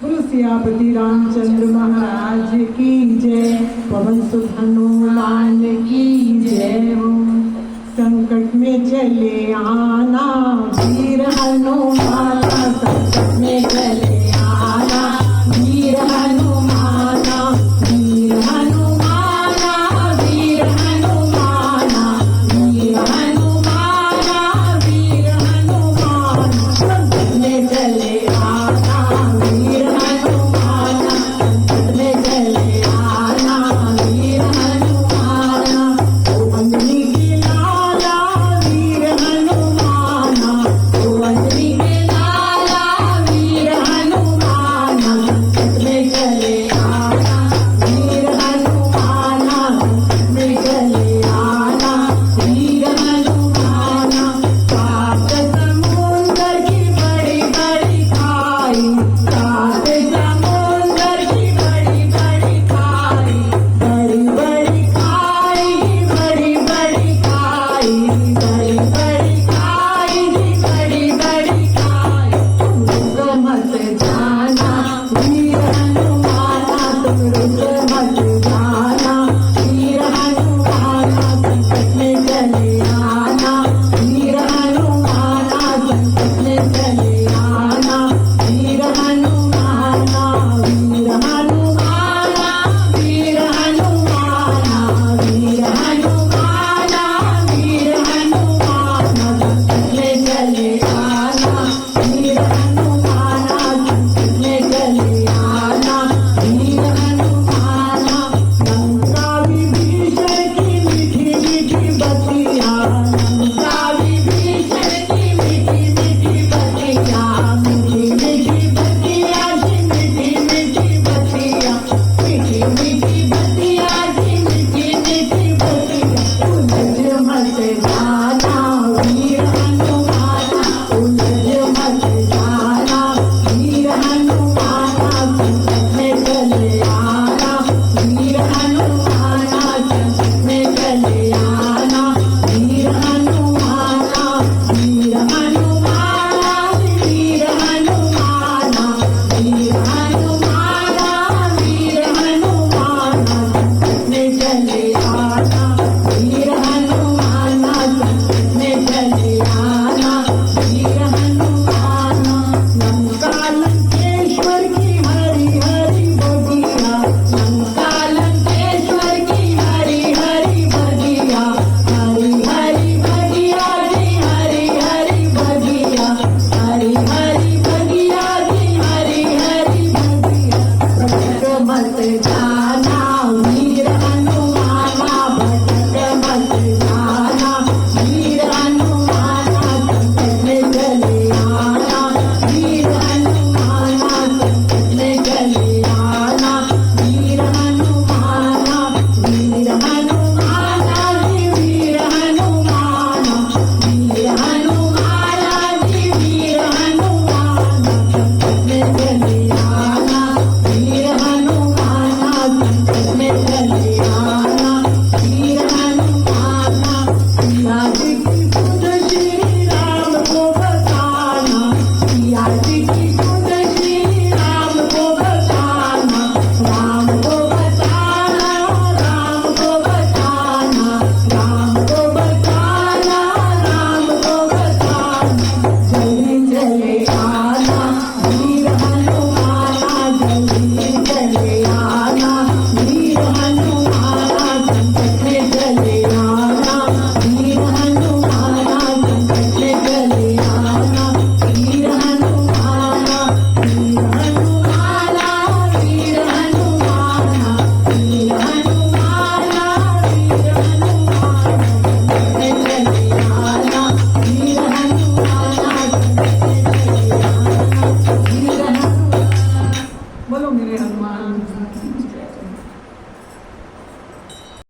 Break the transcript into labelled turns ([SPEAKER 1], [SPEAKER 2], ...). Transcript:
[SPEAKER 1] बोलो सियापति रामचंद्र महाराज की जय। पवन सुत हनुमान की जय हो। संकट में चले आना वीर हनुमाना, संकट में चले आना वीर हनुमाना, वीर हनुमाना, वीर हनुमाना, वीर हनुमाना, वीर हनुमाना। संकट में चले आना वीर हनुमाना, संकट में चले आना वीर हनुमाना। ओ अंजनी के लाला वीर हनुमाना, ओ अंजनी के लाला वीर हनुमाना। संकट में चले आना वीर हनुमाना, संकट में चले आना वीर हनुमाना। सात समुंदर की बड़ी बड़ी खाई, सात समुंदर की बड़ी बड़ी खाई, बड़ी बड़ी खाई, बड़ी बड़ी खाई, बड़ी बड़ी खाई, बड़ी बड़ी खाई। तुम रुक मत जाना वीर हनुमाना, तुम रुक मत जाना वीर हनुमाना। संकट में चले आना वीर हनुमाना, संकट में चले आना वीर हनुमाना, वीर हनुमाना, वीर हनुमाना, वीर हनुमाना, वीर हनुमाना। संकट में चले आना वीर हनुमाना, संकट में चले आना वीर हनुमाना। लंका विभीषण की मीठी मीठी बतिया, लंका विभीषण की मीठी मीठी बतिया, मीठी मीठी बतिया जी, मीठी मीठी बतिया, मीठी मीठी बतिया जी, मीठी मीठी बतिया। उलझ मत जाना वीर हनुमाना, उलझ मत जाना वीर हनुमाना। संकट में चले आना वीर हनुमाना, संकट में चले आना वीर हनुमाना, वीर हनुमाना, वीर हनुमाना, वीर हनुमाना।